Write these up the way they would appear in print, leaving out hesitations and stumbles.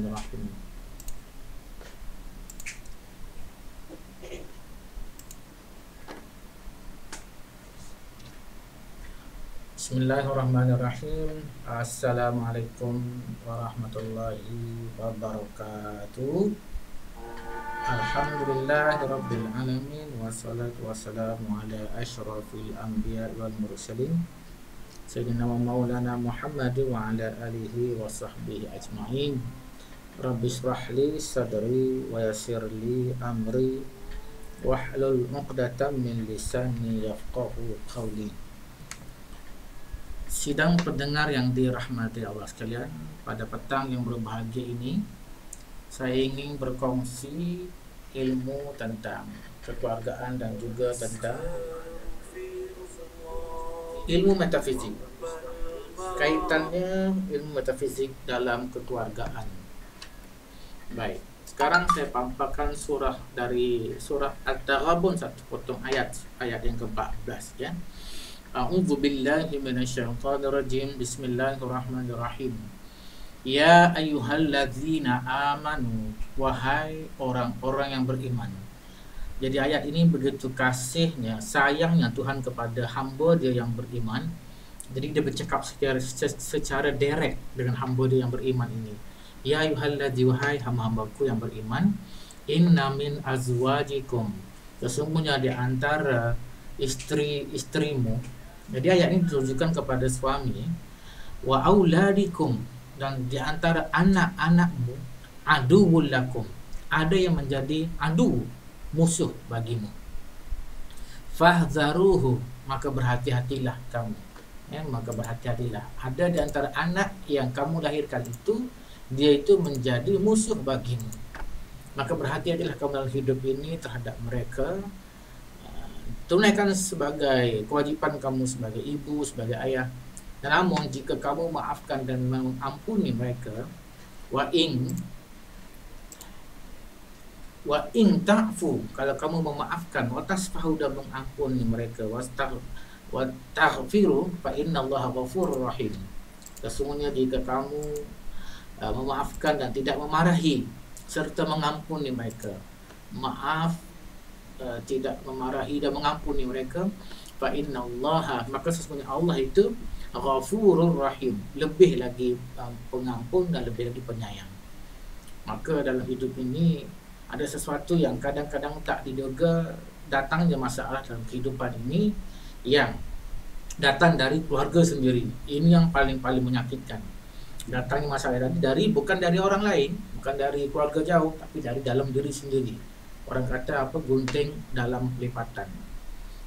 Bismillahirrahmanirrahim. Bismillahirrahmanirrahim. Assalamualaikum warahmatullahi wabarakatuh. Alhamdulillahirabbil alamin wassalatu wassalamu ala asyrafil anbiya wal mursalin sayyidina wa maulana Muhammad wa ala alihi wa sahbihi ajmain. Rabbi shrah li sadri wa yassir li amri wahlul 'uqdatam min lisani yafqahu qawli. Sidang pendengar yang dirahmati Allah sekalian, pada petang yang berbahagia ini saya ingin berkongsi ilmu tentang kekeluargaan dan juga tentang ilmu metafisik. Kaitannya ilmu metafisik dalam kekeluargaan. Baik, sekarang saya paparkan surah dari surah At-Taghabun, satu potong ayat yang ke-14 ya. A'udzu billahi minasyaitonir rajim. Bismillahirrahmanirrahim. Ya ayyuhalladzina amanu, wahai orang-orang yang beriman. Jadi ayat ini begitu kasihnya, sayangnya Tuhan kepada hamba Dia yang beriman. Jadi Dia bercakap secara direct dengan hamba Dia yang beriman ini. Ya ayyuhalladzi, wahai hamba-hambaku yang beriman, inna min azwajikum, sesungguhnya di antara istri-istrimu. Jadi ayat ini ditujukan kepada suami. Wa auladikum, dan di antara anak-anakmu, aduwwul lakum, ada yang menjadi adu, musuh bagimu. Fahzaruhu, maka berhati-hatilah kamu. Ya, maka berhati-hatilah. Ada di antara anak yang kamu lahirkan itu, dia itu menjadi musuh bagimu. Maka berhati-hatilah kamu dalam hidup ini terhadap mereka. Tunaikan sebagai kewajiban kamu sebagai ibu, sebagai ayah. Namun jika kamu maafkan dan mengampuni mereka, wa in ta'fu, kalau kamu memaafkan, wa tasfahu, dan mengampuni mereka, wa taghfiru, fa innallaha ghafurur rahim. Sesungguhnya jika kamu memaafkan dan tidak memarahi serta mengampuni mereka, tidak memarahi dan mengampuni mereka, fa innallaha, maka sesungguhnya Allah itu ghafurur rahim, lebih lagi pengampun dan lebih lagi penyayang. Maka dalam hidup ini ada sesuatu yang kadang-kadang tak diduga datangnya masalah dalam kehidupan ini yang datang dari keluarga sendiri. Ini yang paling menyakitkan. Datangnya masalah bukan dari orang lain, bukan dari keluarga jauh, tapi dari dalam diri sendiri. Orang kata gunting dalam lipatan.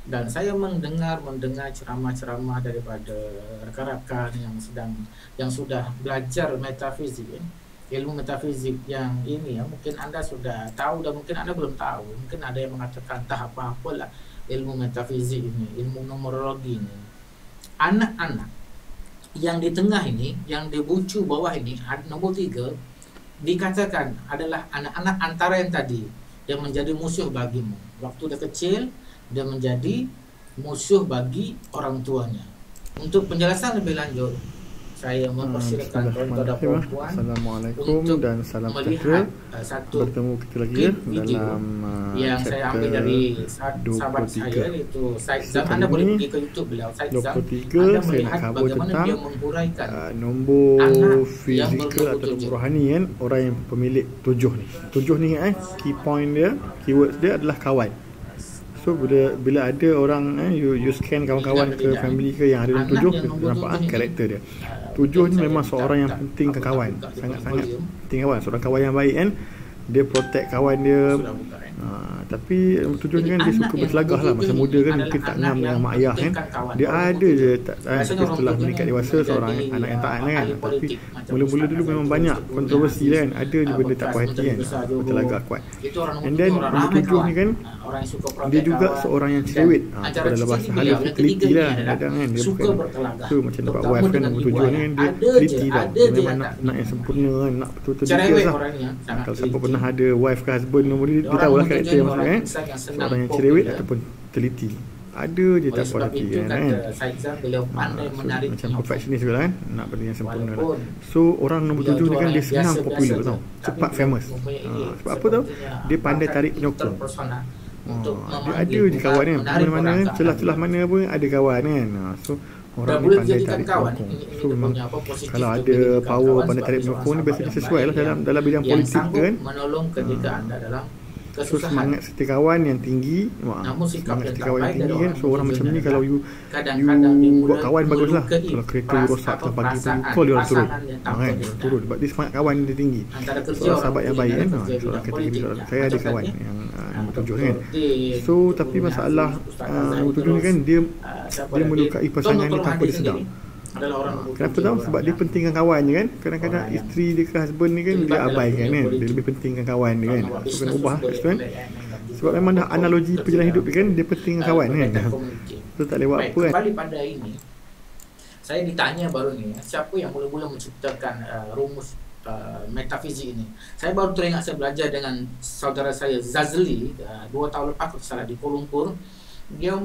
Dan saya mendengar ceramah-ceramah daripada rekan-rekan yang sudah belajar metafisik ya. Ilmu metafisik yang ini ya, mungkin Anda sudah tahu dan mungkin Anda belum tahu. Mungkin ada yang mengatakan entah apa-apalah ilmu metafisik ini, ilmu numerologi ini. Anak-anak yang di tengah ini, yang di bucu bawah ini, nomor 3, dikatakan adalah anak-anak antara yang tadi, yang menjadi musuh bagimu. Waktu dia kecil, dia menjadi musuh bagi orang tuanya. Untuk penjelasan lebih lanjut, saya mempersilakan tuan-tuan dan puan Assalamualaikum untuk dan salam melihat sejahtera. satu Bertemu kita lagi klip video dalam yang saya ambil dari sahabat saya, itu Said Zam. Anda boleh pergi ke YouTube beliau, Said Zam. 23 Anda saya melihat nak cover bagaimana tentang dia menguraikan nombor anak fizikal yang atau bertujuh. rohani kan, orang yang pemilik 7 ni. 7 ni key point dia, keywords dia adalah kawan. So bila ada orang you scan kawan-kawan ke family ke yang ada dalam 7, kita nampak karakter dia. 7 ni memang seorang yang penting ke kawan, sangat-sangat penting kawan. Seorang kawan yang baik kan, dia protect kawan dia. Tapi 7 ni kan dia suka berselagah lah. Masa muda kan mungkin tak ngam dengan mak ayah kan. Dia ada je setelah meningkat dewasa seorang anak yang taat kan. Tapi mula-mula dulu memang banyak kontroversi kan. Ada je benda tak puas hati kan, berselagah kuat. And then nombor 7 ni kan, dia juga seorang yang cerewet. Dalam bahasa halus dia teliti lah kadang kan. Dia bukan tu macam dapat wife kan, nombor 7 ni kan dia teliti lah. Dia memang nak yang sempurna kan, nak betul-betul detail lah. Kalau siapa pernah ada wife ke husband nombor dia tahulah karakter yang maksudnya seorang yang cerewet ataupun teliti. ada je Oleh tak sebab puas hati itu kan. kata Said Zam, beliau pandai So, menarik macam penonton. perfectionist juga kan, nak benda yang sempurna lah. Walaupun So orang nombor beliau 7 tu ni kan orang dia yang senang biasa-biasa popular je, tau, tapi cepat beliau famous. mempunyai Sebab apa tau? sepertinya Dia pandai bakat tarik penyokong. interpersonal untuk Dia ada memanggil, je kawan kan, menarik mana-mana orang kan, ke celah-celah arah mana pun ada kawan kan. So dan orang ni boleh pandai dijadikan tarik kawan. penyokong. Ini So dia memang punya apa positif kalau tu, ada boleh dijadikan power kawan pandai sebagai tarik seorang penyokong ni sahabat biasanya yang sesuai lah baik dalam bidang yang politik sanggup kan. menolong ketika anda dalam So kesusahan. semangat setia kawan yang tinggi, Namun sikap semangat yang setia tak kawan baik yang dari tinggi kan. orang So orang macam ni adalah kalau you kadang-kadang dia buat kawan bagus lah. melukai Kalau kereta you rosak tengah pagi tu, you call dia orang turun. pasangan yang tanpa Kan, dia turun sebab dia semangat kawan dia tinggi. antara kerja So orang sahabat yang ini baik adalah kan. kerja So bidang kategori politik. saya ada Macam kawan tadi, yang nombor Dr. 7 kan. Din, So Dr. tapi Muhammad masalah Ustaz Azhar nombor 7 ni Idrus, kan dia siapa dia lagi? melukai Tuan pasangan Dr. ni tanpa Mahdi dia sedar. sendiri adalah orang nombor Kenapa 7, tahu? orang Sebab dia yang- pentingkan kawan dia kan. Kadang-kadang orang yang isteri dia ke husband ni kan terlibat dia dalam abaikan dunia kan. Dia politik. lebih pentingkan kawan dia kan. orang buat So bisnes kena tu ubah boleh tu kan. boleh, dan juga Sebab memang dah analogi kerja perjalanan hidup dia kan, dia pentingkan kawan kan. berkaitan komuniti. So tak boleh buat Baik, apa kan. kembali pada ini, saya ditanya baru ni, siapa yang mula-mula menciptakan rumus metafizik ini. Saya baru teringat saya belajar dengan saudara saya Zazli 2 tahun lepas kalau tak salah di Kuala Lumpur. Dia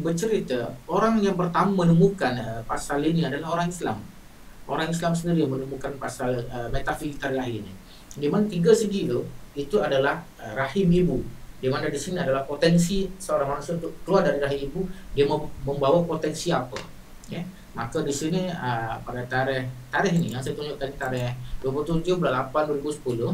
bercerita orang yang pertama menemukan pasal ini adalah orang Islam. Orang Islam sendiri yang menemukan pasal metafizik tarik lahir ini. Di mana 3 segi itu adalah rahim ibu. Di mana di sini adalah potensi seorang manusia untuk keluar dari rahim ibu, dia membawa potensi apa. Ya. Maka di sini pada tarikh ini yang saya tunjukkan, tarikh 27 bulan 8 2010,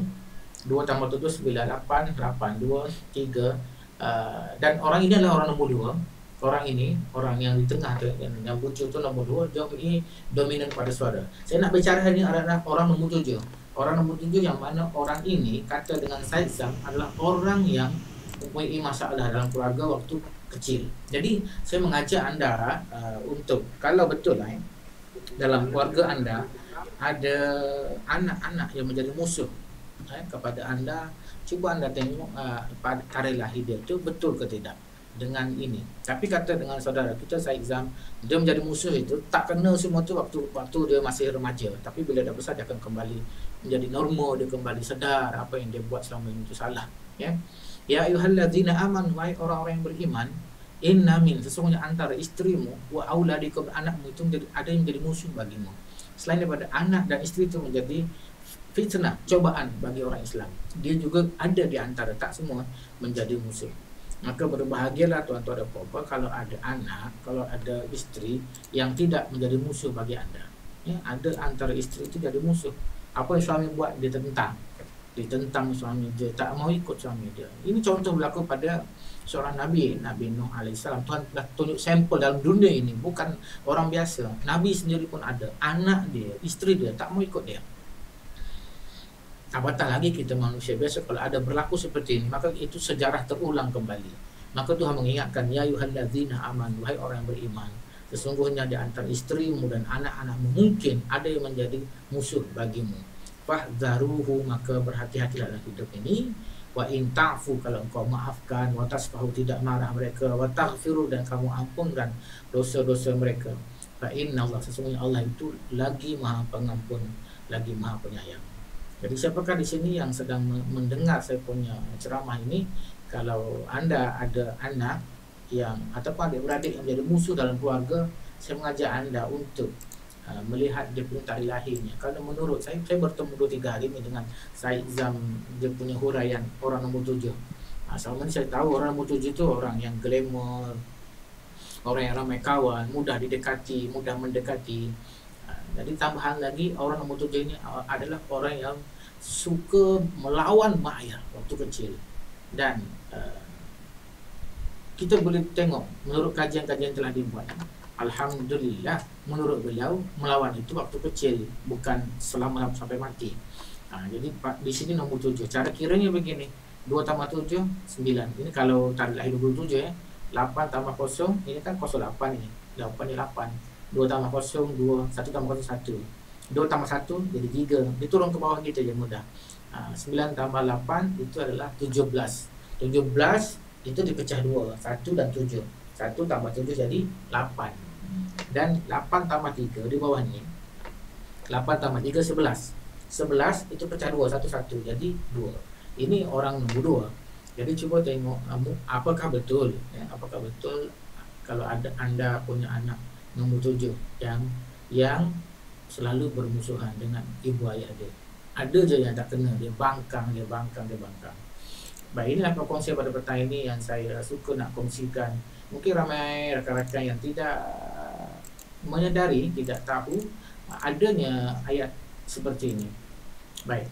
2 tambah 7 9 8 8 2 3 dan orang ini adalah orang nombor 2. Orang ini, orang yang di tengah tu, yang bucu tu nombor 2, dia ini dominan pada suara. Saya nak bicara hari ini adalah orang nombor 7. Orang nombor 7 yang mana orang ini kata dengan Said Zam adalah orang yang mempunyai masalah dalam keluarga waktu kecil. Jadi saya mengajak anda untuk, kalau betul dalam keluarga anda ada anak-anak yang menjadi musuh kepada anda, cuba anda tengok tarikh lahir dia tu betul ke tidak dengan ini. Tapi kata dengan saudara kita Said Zam, dia menjadi musuh itu tak kena semua tu waktu dia masih remaja, tapi bila dah besar dia akan kembali menjadi normal, dia kembali sedar apa yang dia buat selama ini itu salah. Ya ayyuhallazina amanu, wahai orang-orang yang beriman, inna min, sesungguhnya antara istrimu wa auladikum, anakmu itu ada yang menjadi musuh bagimu. Selain daripada anak dan isteri itu menjadi fitnah, cobaan bagi orang Islam, dia juga ada di antara, tak semua menjadi musuh. Maka berbahagialah tuan-tuan dan puan-puan kalau ada anak, kalau ada isteri yang tidak menjadi musuh bagi anda. Ya, ada antara isteri itu jadi musuh. Apa yang suami buat, dia ditentang suami dia, tak mau ikut suami dia. Ini contoh berlaku pada seorang Nabi Nuh alaihissalam. Tuhan telah tunjuk sampel dalam dunia ini, bukan orang biasa. Nabi sendiri pun ada, anak dia, isteri dia tak mau ikut dia. Apatah lagi kita manusia biasa, kalau ada berlaku seperti ini, maka itu sejarah terulang kembali. Maka Tuhan mengingatkan, ya ayyuhallazina amanu, wahai orang yang beriman, sesungguhnya di antara istrimu dan anak-anakmu mungkin ada yang menjadi musuh bagimu. Fahdharuhu, maka berhati-hatilah dalam hidup ini. Wa in ta'fu, kalau engkau maafkan, wa tasfahu, tidak marah mereka, wa taghfiru, dan kamu ampunkan dosa-dosa mereka. Fa innallaha, sesungguhnya Allah itu lagi Maha Pengampun, lagi Maha Penyayang. Jadi siapakah di sini yang sedang mendengar saya punya ceramah ini, kalau anda ada anak yang ataupun adik-beradik yang menjadi musuh dalam keluarga, saya mengajak anda untuk melihat dia punya tarikh lahirnya. Kalau menurut saya bertemu 2-3 hari ini dengan Said Zam, dia punya huraian orang nombor 7. Selama ini saya tahu orang nombor 7 itu orang yang glamour, orang yang ramai kawan, mudah didekati, mudah mendekati. Jadi tambahan lagi, orang nombor 7 ini adalah orang yang suka melawan mak ayah waktu kecil. Dan kita boleh tengok menurut kajian-kajian telah dibuat, alhamdulillah menurut beliau melawan itu waktu kecil, bukan selama sampai mati. Jadi di sini nombor 7. Cara kiranya begini, 2 tambah 7 9. Ini kalau tarikh lahir 27 ya. 8 tambah 0, ini kan 08 ini. 8 ni 8. 2 tambah 0 2, 1 tambah 0 1. 2 tambah 1 jadi 3. Dia turun ke bawah kita je mudah. 9 tambah 8 itu adalah 17. 17 itu dipecah 2, 1 dan 7. 1 tambah 7 jadi 8. Dan 8 tambah 3 di bawah ni, 8 tambah 3 11. 11 itu pecah 2, 1 1 jadi 2. Ini orang nombor 2. Jadi cuba tengok apakah betul apakah betul kalau ada Anda punya anak nombor 7 yang selalu bermusuhan dengan ibu ayah dia. Ada je yang tak kena, dia bangkang. Baik, inilah perkongsian pada petang ini yang saya suka nak kongsikan. Mungkin ramai rakan-rakan yang tidak menyadari, tidak tahu adanya ayat seperti ini. Baik.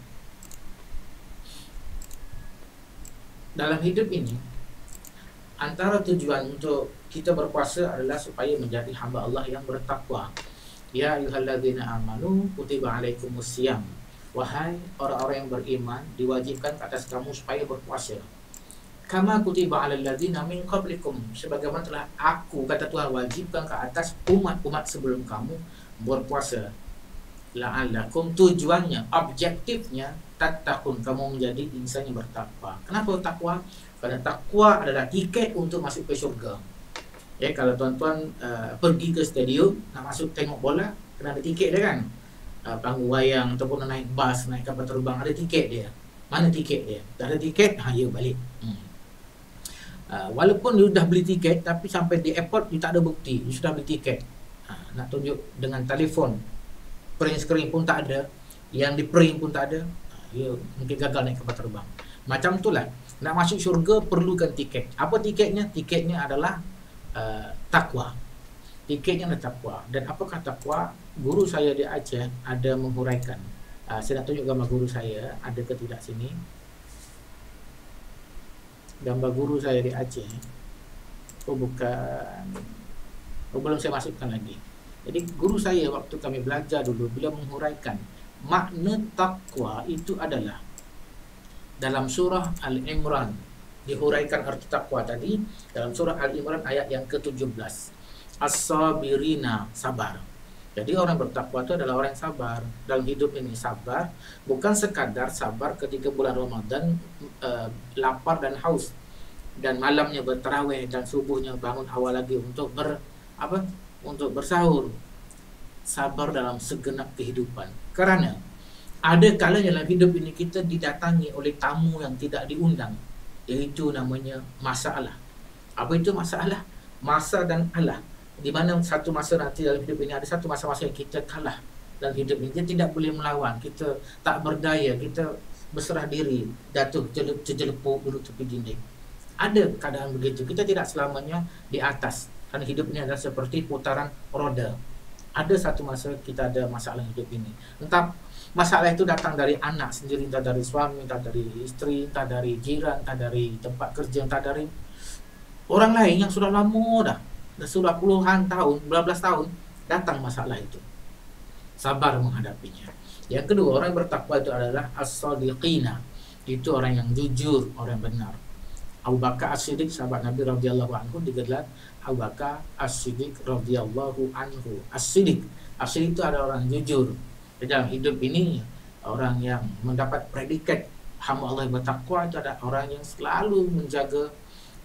Dalam hidup ini, antara tujuan untuk kita berpuasa adalah supaya menjadi hamba Allah yang bertakwa. Ya ayyuhalladzina amanu kutiba alaikumusiyam. Wahai orang-orang yang beriman, diwajibkan ke atas kamu supaya berpuasa. Kama kutiba alal ladzina min qablikum, sebagaimana telah aku, kata Tuhan, wajibkan ke atas umat-umat sebelum kamu berpuasa. La'allakum, tujuannya, objektifnya, tattaqun, kamu menjadi insan yang bertakwa. Kenapa takwa? Karena takwa adalah tiket untuk masuk ke syurga. Ya, kalau tuan-tuan pergi ke stadium nak masuk tengok bola, kena ada tiket dia kan. Panggung wayang ataupun naik bas, naik kapal terbang, ada tiket dia. Mana tiket dia? Tak ada tiket, ya balik. Walaupun you dah beli tiket, tapi sampai di airport you tak ada bukti you sudah beli tiket. Nak tunjuk dengan telefon, print screen pun tak ada, yang di print pun tak ada, you mungkin gagal naik kapal terbang. Macam itulah, nak masuk syurga perlukan tiket. Apa tiketnya? Tiketnya adalah takwa. Tiketnya adalah takwa. Dan apakah takwa? Guru saya di Aceh ada menghuraikan. Saya nak tunjuk gambar guru saya, ada ke tidak sini? Gambar guru saya di Aceh. Oh bukan. Oh belum saya masukkan lagi. Jadi guru saya waktu kami belajar dulu, bila menghuraikan makna takwa itu adalah dalam surah Al-Imran, dihuraikan arti takwa tadi dalam surah Al-Imran ayat yang ke-17. As-sabirina, sabar. Jadi orang bertakwa itu adalah orang yang sabar dalam hidup ini. Sabar bukan sekadar sabar ketika bulan Ramadan lapar dan haus, dan malamnya bertarawih dan subuhnya bangun awal lagi untuk untuk bersahur. Sabar dalam segenap kehidupan. Kerana ada kalanya dalam hidup ini kita didatangi oleh tamu yang tidak diundang, iaitu namanya masalah. Apa itu masalah? Masa dan Allah. Di mana satu masa nanti dalam hidup ini ada satu masa-masa yang kita kalah dalam hidup ini. Kita tidak boleh melawan, kita tak berdaya, kita berserah diri, jatuh terjelepuk duduk tepi dinding. Ada keadaan begitu. Kita tidak selamanya di atas. Karena hidup ini adalah seperti putaran roda. Ada satu masa kita ada masalah hidup ini. Entah masalah itu datang dari anak sendiri, entah dari suami, entah dari isteri, entah dari jiran, entah dari tempat kerja, entah dari orang lain yang sudah lama sudah puluhan tahun, belas tahun, datang masalah itu. Sabar menghadapinya. Yang kedua, orang yang bertakwa itu adalah as-sadiqina. Itu orang yang jujur, orang yang benar. Abu Bakar As-Siddiq, sahabat Nabi radhiyallahu anhu, digelar Abu Bakar As-Siddiq radhiyallahu anhu. As-Siddiq itu adalah orang jujur. Di dalam hidup ini, orang yang mendapat predikat hamba Allah yang bertakwa itu adalah orang yang selalu menjaga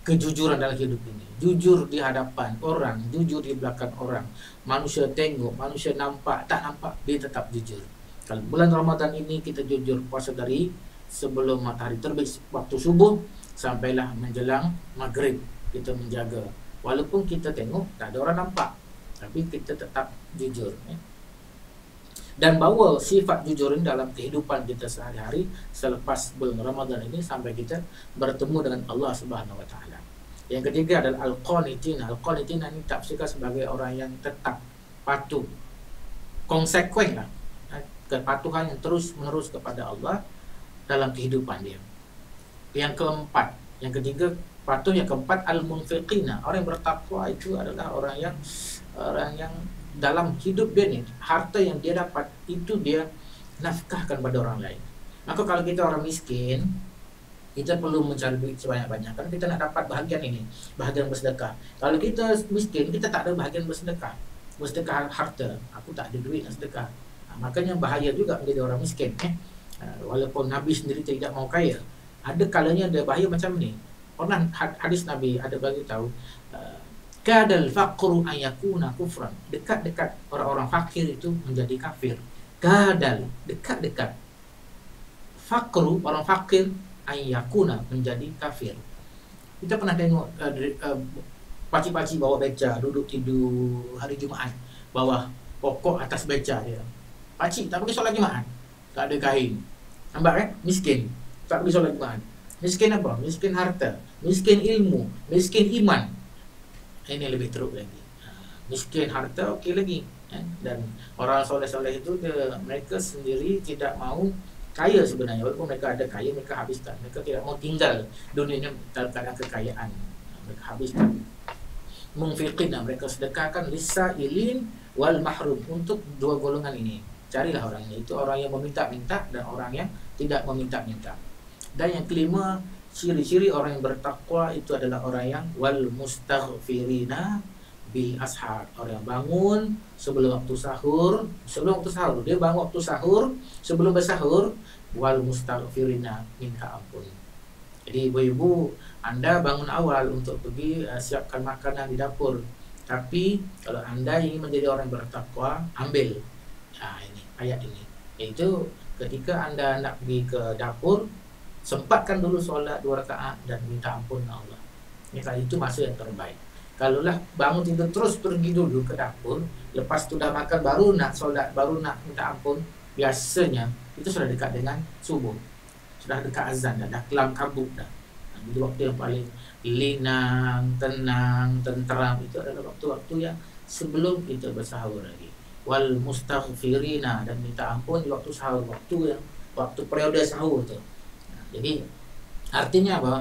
kejujuran dalam hidup ini. Jujur di hadapan orang, jujur di belakang orang. Manusia tengok, manusia nampak, tak nampak, dia tetap jujur. Kalau bulan Ramadan ini kita jujur puasa dari sebelum matahari terbit waktu subuh sampailah menjelang maghrib, kita menjaga. Walaupun kita tengok tak ada orang nampak, tapi kita tetap jujur. Dan bawa sifat jujur ini dalam kehidupan kita sehari-hari selepas bulan Ramadan ini sampai kita bertemu dengan Allah Subhanahu Wa Taala. Yang ketiga adalah al-qanitin. Al-qanitin ini tafsirkan sebagai orang yang tetap patuh, konsekuen lah, kepatuhan yang terus menerus kepada Allah dalam kehidupan dia. Yang keempat, yang ketiga patuh. Yang keempat al-munfiqina. Orang yang bertakwa itu adalah orang yang dalam hidup dia ni, harta yang dia dapat itu dia nafkahkan pada orang lain. Maka kalau kita orang miskin, kita perlu mencari duit sebanyak-banyak, karena kita nak dapat bahagian ini, bahagian bersedekah. Kalau kita miskin, kita tak ada bahagian bersedekah harta. Aku tak ada duit nak sedekah. Makanya bahaya juga menjadi orang miskin. Walaupun Nabi sendiri tidak mau kaya, ada kalanya ada bahaya macam ni. Orang hadis Nabi ada bagi tahu, kadal faqru an yakuna kufran. Dekat-dekat orang-orang fakir itu menjadi kafir. Kadal, dekat-dekat. Faqru, orang fakir, an yakuna, menjadi kafir. Kita pernah tengok Pakcik-pakcik bawa beca, duduk tidur hari Jumaat bawah pokok atas beca dia. Pakcik tak pergi solat Jumaat, tak ada kain. Nampak kan? Miskin, tak pergi solat Jumaat. Miskin apa? Miskin harta, miskin ilmu, miskin iman. Ini lebih teruk lagi. Miskin harta okey lagi, dan orang soleh-soleh itu mereka sendiri tidak mau kaya sebenarnya. Walaupun mereka ada kaya, mereka habiskan. Mereka tidak mau tinggal dunia ini dalam keadaan kekayaan. Mereka habiskan. Munfiqina, mereka sedekahkan lisailin wal mahrum, untuk dua golongan ini. Carilah orangnya, itu orang yang meminta-minta dan orang yang tidak meminta-minta. Dan yang kelima, ciri-ciri orang yang bertakwa itu adalah orang yang wal mustaghfirina bil ashar, orang yang bangun sebelum waktu sahur. Sebelum waktu sahur, dia bangun waktu sahur, sebelum bersahur, wal mustaghfirina, minta ampun. Jadi ibu-ibu, Anda bangun awal untuk pergi siapkan makanan di dapur. Tapi kalau Anda ingin menjadi orang yang bertakwa, ambil ini ayat ini, yaitu ketika Anda nak pergi ke dapur, sempatkan dulu solat 2 rakaat dan minta ampun Allah. Ini kali itu masa yang terbaik. Kalaulah bangun tidur terus pergi dulu ke dapur, lepas sudah makan baru nak solat, baru nak minta ampun, biasanya itu sudah dekat dengan subuh, sudah dekat azan dah kelam kabut dah. Jadi waktu yang paling linang, tenang, tenteram itu adalah waktu-waktu yang sebelum kita bersahur lagi. Wal mustaghfirina, dan minta ampun di waktu sahur, waktu periode sahur tu. Jadi artinya apa?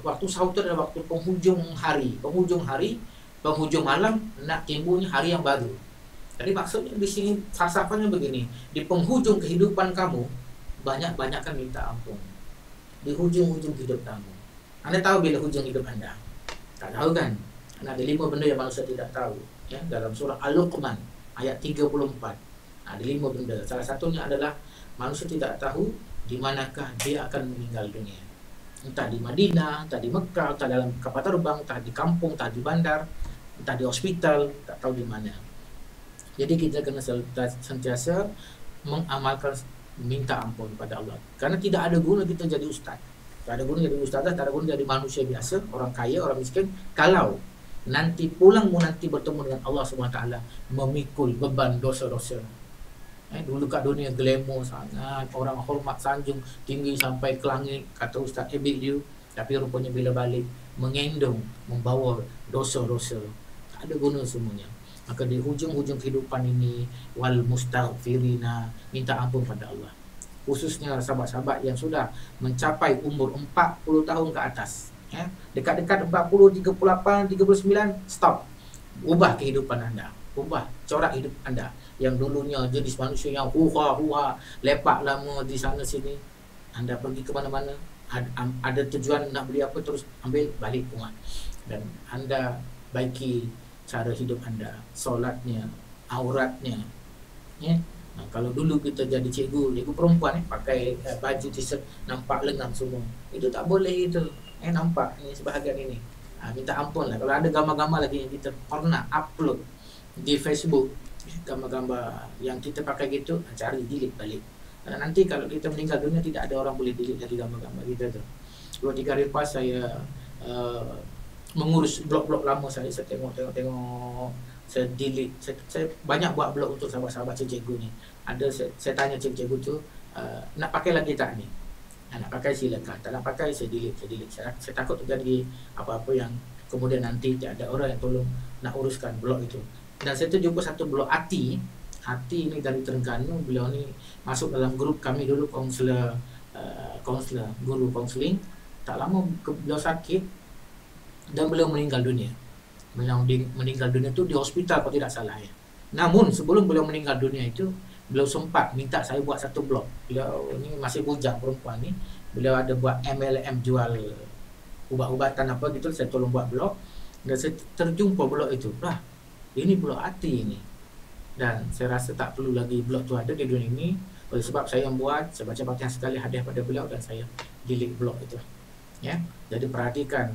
Waktu sahur itu adalah waktu penghujung hari, penghujung malam, nak timbulnya hari yang baru. Jadi maksudnya di sini falsafahnya begini, di penghujung kehidupan kamu, banyak-banyakkan minta ampun. Di hujung-hujung hidup kamu. Anda tahu bila hujung hidup Anda? Tak tahu kan? Ada 5 benda yang manusia tidak tahu, ya, dalam surah Al-Luqman ayat 34. Ada 5 benda. Salah satunya adalah manusia tidak tahu di manakah dia akan meninggal dunia. Entah di Madinah, entah di Mekah, entah dalam kapal terbang, entah di kampung, entah di bandar, entah di hospital, tak tahu di mana. Jadi kita kena sentiasa mengamalkan minta ampun pada Allah. Karena tidak ada guna kita jadi ustaz, tak ada guna jadi ustazah, tak ada guna jadi manusia biasa, orang kaya, orang miskin, kalau nanti nanti bertemu dengan Allah SWT, memikul beban dosa-dosa. Dulu kat dunia glamour sangat, orang hormat sanjung tinggi sampai ke langit, kata Ustaz Ebik dia. Tapi rupanya bila balik mengendong, membawa dosa-dosa, tak ada guna semuanya. Maka di hujung-hujung kehidupan ini, wal mustaghfirina, minta ampun pada Allah. Khususnya sahabat-sahabat yang sudah mencapai umur 40 tahun ke atas, dekat-dekat 40, 38, 39, stop. Ubah kehidupan anda, ubah corak hidup anda. Yang dulunya jenis manusia yang huha-huha, lepak lama di sana sini, anda pergi ke mana-mana, ada tujuan nak beli apa, terus ambil balik rumah. Dan anda baiki cara hidup anda, solatnya, auratnya, ya. Kalau dulu kita jadi cikgu perempuan, pakai baju t-shirt nampak lengan semua, itu tak boleh itu. Nampak ini sebahagian ini, minta ampun lah. Kalau ada gambar-gambar lagi yang kita pernah upload di Facebook, gambar-gambar yang kita pakai gitu, cari delete balik. Karena nanti kalau kita meninggal dunia, tidak ada orang boleh delete dari gambar-gambar kita tu. 2-3 hari lepas saya mengurus blog-blog lama saya tengok, saya delete, saya banyak buat blog untuk sahabat-sahabat cikgu ni. Saya tanya cikgu tu, nak pakai lagi tak ni? Nak pakai silakan, tak nak pakai saya delete. Saya takut terjadi apa-apa yang kemudian nanti ada orang yang tolong nak uruskan blog itu. Dan saya tu jumpa satu blog Ati ni dari Terengganu. Beliau ni masuk dalam grup kami dulu, kaunselor, guru kaunseling. Tak lama beliau sakit dan beliau meninggal dunia. Beliau meninggal dunia tu di hospital kalau tidak salah, ya. Namun sebelum beliau meninggal dunia itu, beliau sempat minta saya buat satu blog. Beliau ni masih bujang perempuan ni. Beliau ada buat MLM, jual ubat-ubatan apa gitu. Saya tolong buat blog. Dan saya terjumpa blog itu. Ini blog Ati ni. Dan saya rasa tak perlu lagi blog tu ada di dunia ini. Oleh sebab saya yang buat, saya baca banyak sekali hadiah pada beliau dan saya delete blog itu. Ya. Jadi perhatikan,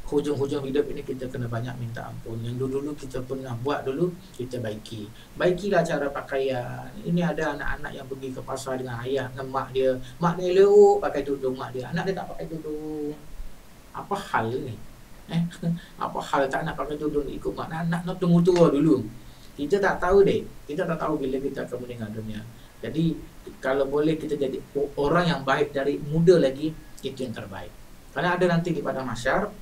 hujung-hujung hidup ini kita kena banyak minta ampun. Yang dulu kita pernah buat dulu, kita baikilah cara pakaian. Ini ada anak-anak yang pergi ke pasar dengan ayah, dengan mak dia elok pakai tudung mak dia, anak dia tak pakai tudung. Apa hal ni? Apa hal tak nak pakai tudung ikut mak nak tunggu tua dulu. Kita tak tahu deh, kita tak tahu bila kita akan meninggal dunia. Jadi kalau boleh kita jadi orang yang baik dari muda lagi, itu yang terbaik. Karena ada nanti di padang mahsyar,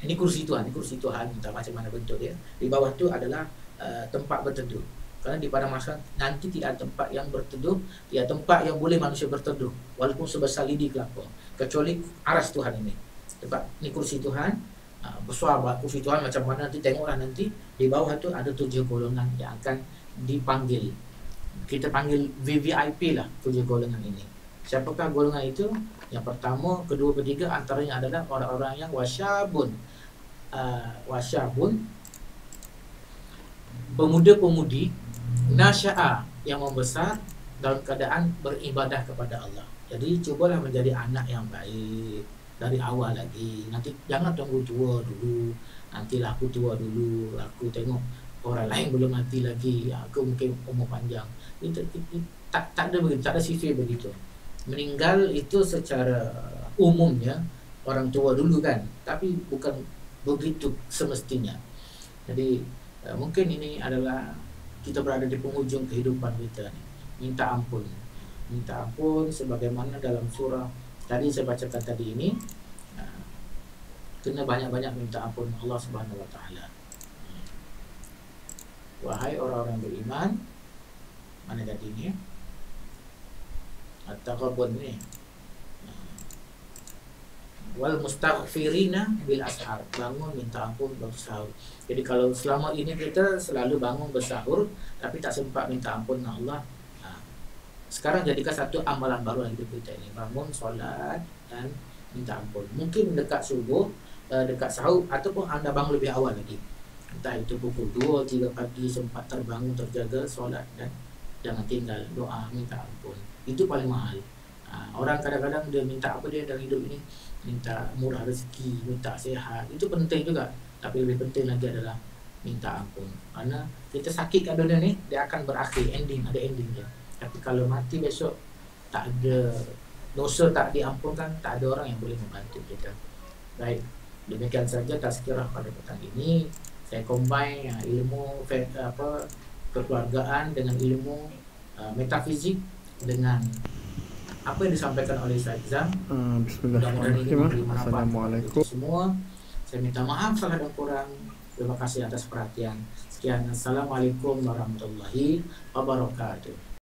ini kursi Tuhan, entah macam mana bentuk dia. Di bawah tu adalah tempat berteduh. Karena di padang mahsyar nanti tidak ada tempat yang berteduh, tidak ada tempat yang boleh manusia berteduh, walaupun sebesar lidi kelapa, kecuali aras Tuhan ini. Tempat ini kursi Tuhan. Besar kursi Tuhan macam mana nanti tengoklah nanti. Di bawah tu ada 7 golongan yang akan dipanggil. Kita panggil VVIP lah 7 golongan ini. Siapakah golongan itu? Yang pertama, kedua, ketiga antaranya adalah orang-orang yang wasyabun, pemuda-pemudi, nasya'a, yang membesar dalam keadaan beribadah kepada Allah. Jadi cubalah menjadi anak yang baik dari awal lagi. Nanti jangan tunggu tua dulu. Nantilah aku tua dulu, aku tengok orang lain belum mati lagi, aku mungkin umur panjang. Itu tak ada begitu, tak ada sifat begitu. Meninggal itu secara umumnya orang tua dulu kan, tapi bukan begitu semestinya. Jadi mungkin ini adalah kita berada di penghujung kehidupan kita nih. Minta ampun sebagaimana dalam surah tadi saya bacakan tadi ini, kena banyak-banyak minta ampun Allah Subhanahu wa taala. Wahai orang-orang beriman, mana tadi ni? At-taghabun ni. Wal mustaghfirina bil ashar, bangun minta ampun bersahur. Jadi kalau selama ini kita selalu bangun bersahur tapi tak sempat minta ampun dengan Allah, sekarang jadikan satu amalan baru hidup kita ini, bangun solat dan minta ampun. Mungkin dekat subuh, dekat sahur, ataupun anda bangun lebih awal lagi, entah itu pukul 2, 3 pagi, sempat terbangun, terjaga solat dan jangan tinggal doa minta ampun. Itu paling mahal. Orang kadang-kadang dia minta apa dia dalam hidup ini, minta murah rezeki, minta sehat, itu penting juga, tapi lebih penting lagi adalah minta ampun. Karena kita sakit kat dunia ni, dia akan berakhir, ending, ada ending dia. Tapi kalau mati besok tak ada dosa, tak diampunkan, tak ada orang yang boleh membantu kita. Baik, demikian saja tazkirah pada petang ini. Saya combine ilmu kekeluargaan dengan ilmu metafizik dengan apa yang disampaikan oleh Ustaz Izam. Bismillahirrahmanirrahim. Assalamualaikum semua. Saya minta maaf salah dan kurang. Terima kasih atas perhatian. Sekian, assalamualaikum warahmatullahi wabarakatuh.